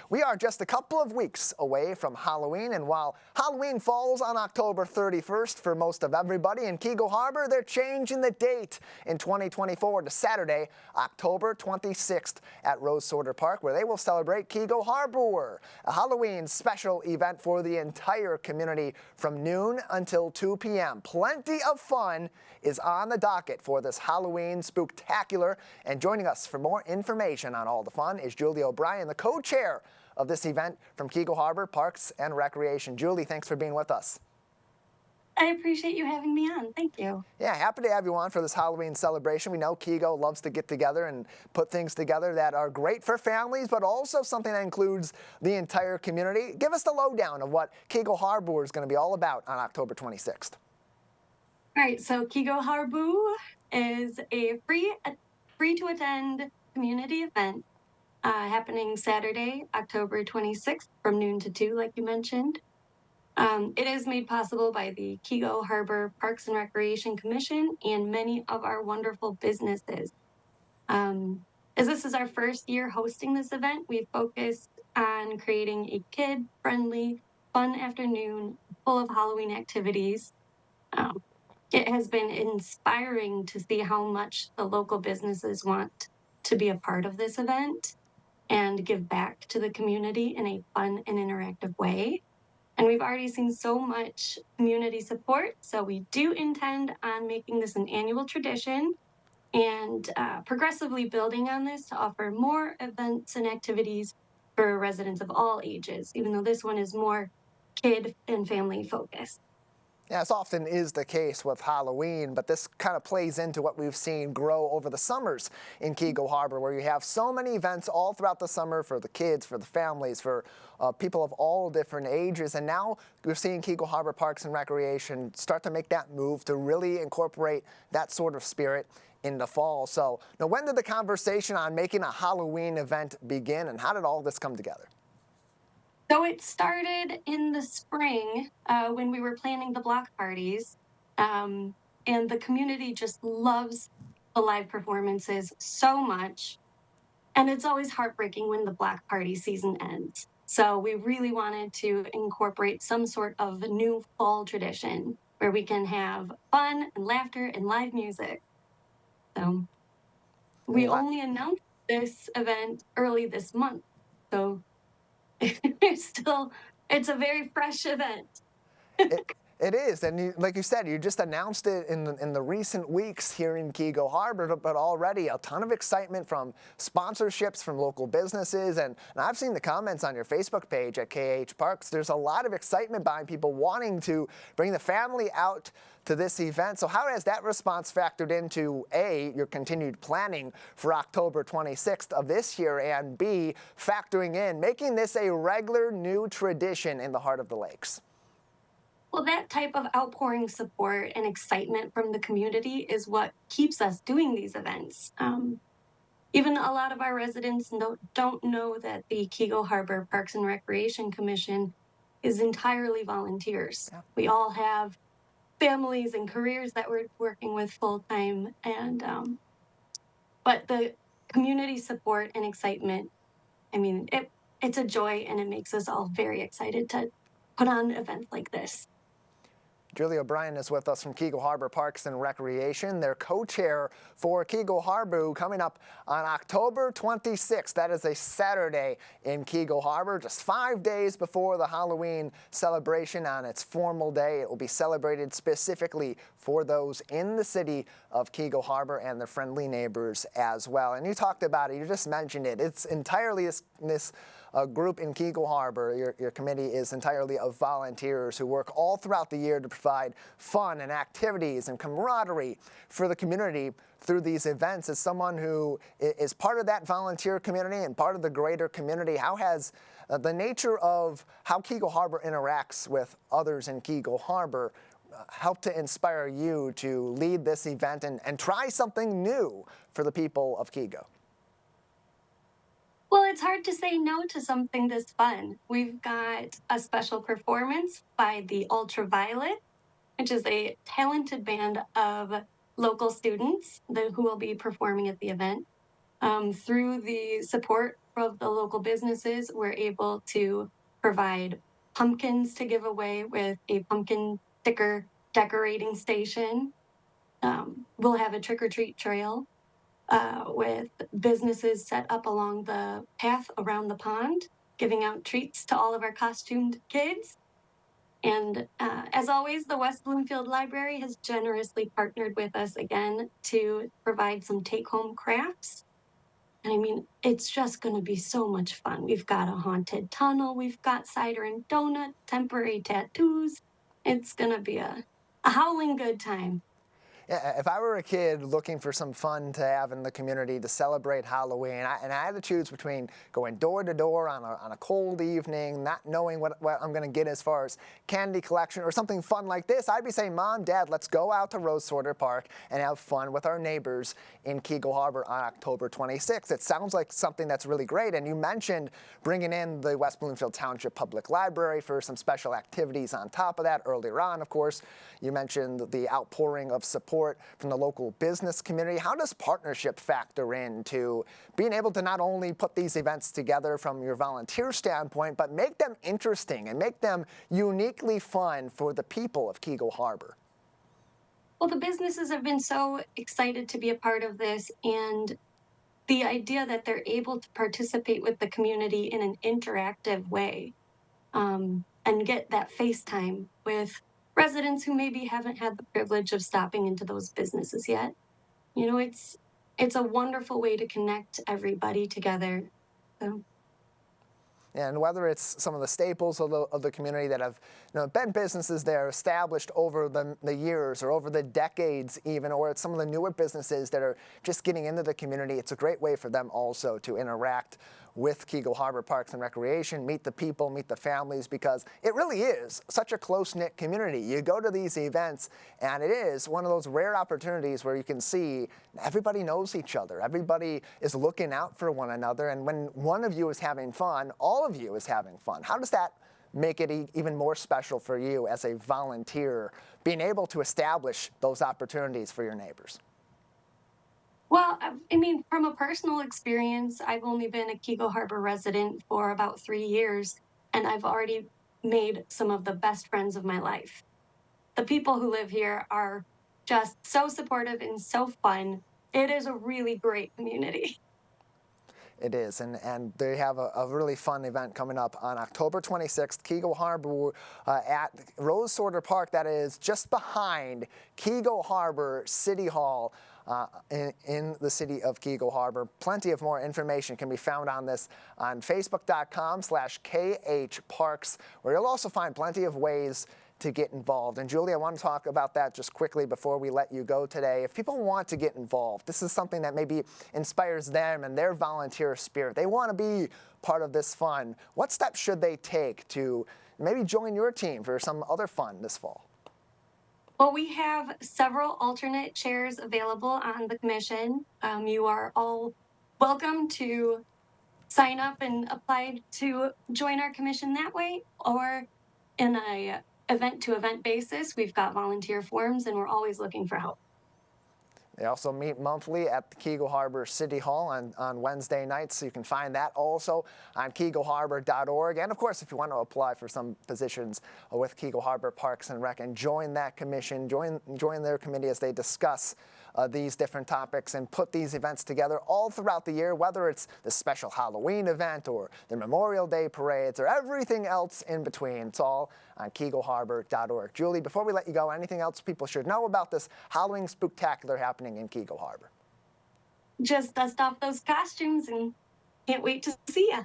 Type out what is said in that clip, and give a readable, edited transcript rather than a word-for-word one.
We are just a couple of weeks away from Halloween, and while Halloween falls on October 31st for most of everybody in Keego Harbor, they're changing the date in 2024 to Saturday, October 26th at Rose Sorter Park, where they will celebrate Keego HarBOOr, a Halloween special event for the entire community from noon until 2 p.m. Plenty of fun is on the docket for this Halloween spooktacular, and joining us for more information on all the fun is Julie O'Brien, the co-chair of this event from Keego Harbor Parks and Recreation. Julie, thanks for being with us. I appreciate you having me on. Thank you. Yeah, happy to have you on for this Halloween celebration. We know Keego loves to get together and put things together that are great for families, but also something that includes the entire community. Give us the lowdown of what Keego HarBOOr is going to be all about on October 26th. All right, so Keego Harbor is a free to attend community event happening Saturday, October 26th from noon to 2, like you mentioned. It is made possible by the Keego Harbor Parks and Recreation Commission and many of our wonderful businesses. As this is our first year hosting this event, we focused on creating a kid-friendly, fun afternoon full of Halloween activities. It has been inspiring to see how much the local businesses want to be a part of this event and give back to the community in a fun and interactive way. And we've already seen so much community support, so we do intend on making this an annual tradition and progressively building on this to offer more events and activities for residents of all ages, even though this one is more kid and family focused. Yeah, this often is the case with Halloween, but this kind of plays into what we've seen grow over the summers in Keego Harbor, where you have so many events all throughout the summer for the kids, for the families, for people of all different ages. And now we're seeing Keego Harbor Parks and Recreation start to make that move to really incorporate that sort of spirit in the fall. So now, when did the conversation on making a Halloween event begin, and how did all this come together? So it started in the spring when we were planning the block parties, and the community just loves the live performances so much. And it's always heartbreaking when the block party season ends. So we really wanted to incorporate some sort of a new fall tradition where we can have fun and laughter and live music. So we only announced this event early this month. So it's a very fresh event. It is, and like you said, you just announced it in the recent weeks here in Keego Harbor, but already a ton of excitement from sponsorships from local businesses, and I've seen the comments on your Facebook page at KH Parks. There's a lot of excitement behind people wanting to bring the family out to this event. So how has that response factored into A, your continued planning for October 26th of this year, and B, factoring in making this a regular new tradition in the heart of the lakes? Well, that type of outpouring support and excitement from the community is what keeps us doing these events. Even a lot of our residents don't know that the Keego Harbor Parks and Recreation Commission is entirely volunteers. Yeah. We all have families and careers that we're working with full time, and but the community support and excitement, I mean, it's a joy, and it makes us all very excited to put on events like this. Julie O'Brien is with us from Keego Harbor Parks and Recreation. They're co-chair for Keego Harbor coming up on October 26th. That is a Saturday in Keego Harbor, just 5 days before the Halloween celebration. On its formal day, it will be celebrated specifically for those in the city of Keego Harbor and their friendly neighbors as well. And you talked about it, you just mentioned it. It's entirely this group in Keego Harbor. Your committee is entirely of volunteers who work all throughout the year to provide fun and activities and camaraderie for the community through these events. As someone who is part of that volunteer community and part of the greater community, how has the nature of how Keego Harbor interacts with others in Keego Harbor helped to inspire you to lead this event and try something new for the people of Keego? Well, it's hard to say no to something this fun. We've got a special performance by the Ultraviolet, which is a talented band of local students who will be performing at the event. Through the support of the local businesses, we're able to provide pumpkins to give away with a pumpkin sticker decorating station. We'll have a trick or treat trail with businesses set up along the path around the pond, giving out treats to all of our costumed kids. And as always, the West Bloomfield Library has generously partnered with us again to provide some take home crafts. And I mean, it's just going to be so much fun. We've got a haunted tunnel, we've got cider and donut, temporary tattoos. It's going to be a howling good time. Yeah, if I were a kid looking for some fun to have in the community to celebrate Halloween, and I had to choose between going door to door on a cold evening, not knowing what I'm going to get as far as candy collection or something fun like this, I'd be saying, Mom, Dad, let's go out to Rose Sorter Park and have fun with our neighbors in Keego Harbor on October 26th. It sounds like something that's really great. And you mentioned bringing in the West Bloomfield Township Public Library for some special activities on top of that earlier on, of course. You mentioned the outpouring of support from the local business community. How does partnership factor into being able to not only put these events together from your volunteer standpoint, but make them interesting and make them uniquely fun for the people of Keego Harbor? Well, the businesses have been so excited to be a part of this, and the idea that they're able to participate with the community in an interactive way, and get that face time with residents who maybe haven't had the privilege of stopping into those businesses yet. You know, it's a wonderful way to connect everybody together. So And whether it's some of the staples of the community that have been businesses that are established over the years or over the decades even, or it's some of the newer businesses that are just getting into the community, it's a great way for them also to interact with Keego Harbor Parks and Recreation, meet the people, meet the families, because it really is such a close-knit community. You go to these events, and it is one of those rare opportunities where you can see everybody knows each other. Everybody is looking out for one another, and when one of you is having fun, all of you is having fun. How does that make it even more special for you as a volunteer, being able to establish those opportunities for your neighbors? well, I mean, from a personal experience, I've only been a Keego Harbor resident for about 3 years, and I've already made some of the best friends of my life. The people who live here are just so supportive and so fun. It is a really great community. It is, and they have a really fun event coming up on October 26th, Keego Harbor at Rose Sorter Park. That is just behind Keego Harbor City Hall in the city of Keego Harbor. Plenty of more information can be found on this on Facebook.com/KHParks, where you'll also find plenty of ways to get involved. And Julie, I want to talk about that just quickly before we let you go today. If people want to get involved, this is something that maybe inspires them and their volunteer spirit. They want to be part of this fun. What steps should they take to maybe join your team for some other fun this fall? Well, we have several alternate chairs available on the commission. You are all welcome to sign up and apply to join our commission that way, or in a event to event basis. We've got volunteer forums, and we're always looking for help. They also meet monthly at the Keego Harbor City Hall on Wednesday nights, so you can find that also on KeegoHarbor.org. And of course, if you want to apply for some positions with Keego Harbor Parks and Rec and join that commission, join their committee as they discuss these different topics and put these events together all throughout the year, whether it's the special Halloween event or the Memorial Day parades or everything else in between. It's all on KeegoHarbor.org. Julie, before we let you go, anything else people should know about this Halloween spooktacular happening in Keego Harbor? Just dust off those costumes and can't wait to see ya.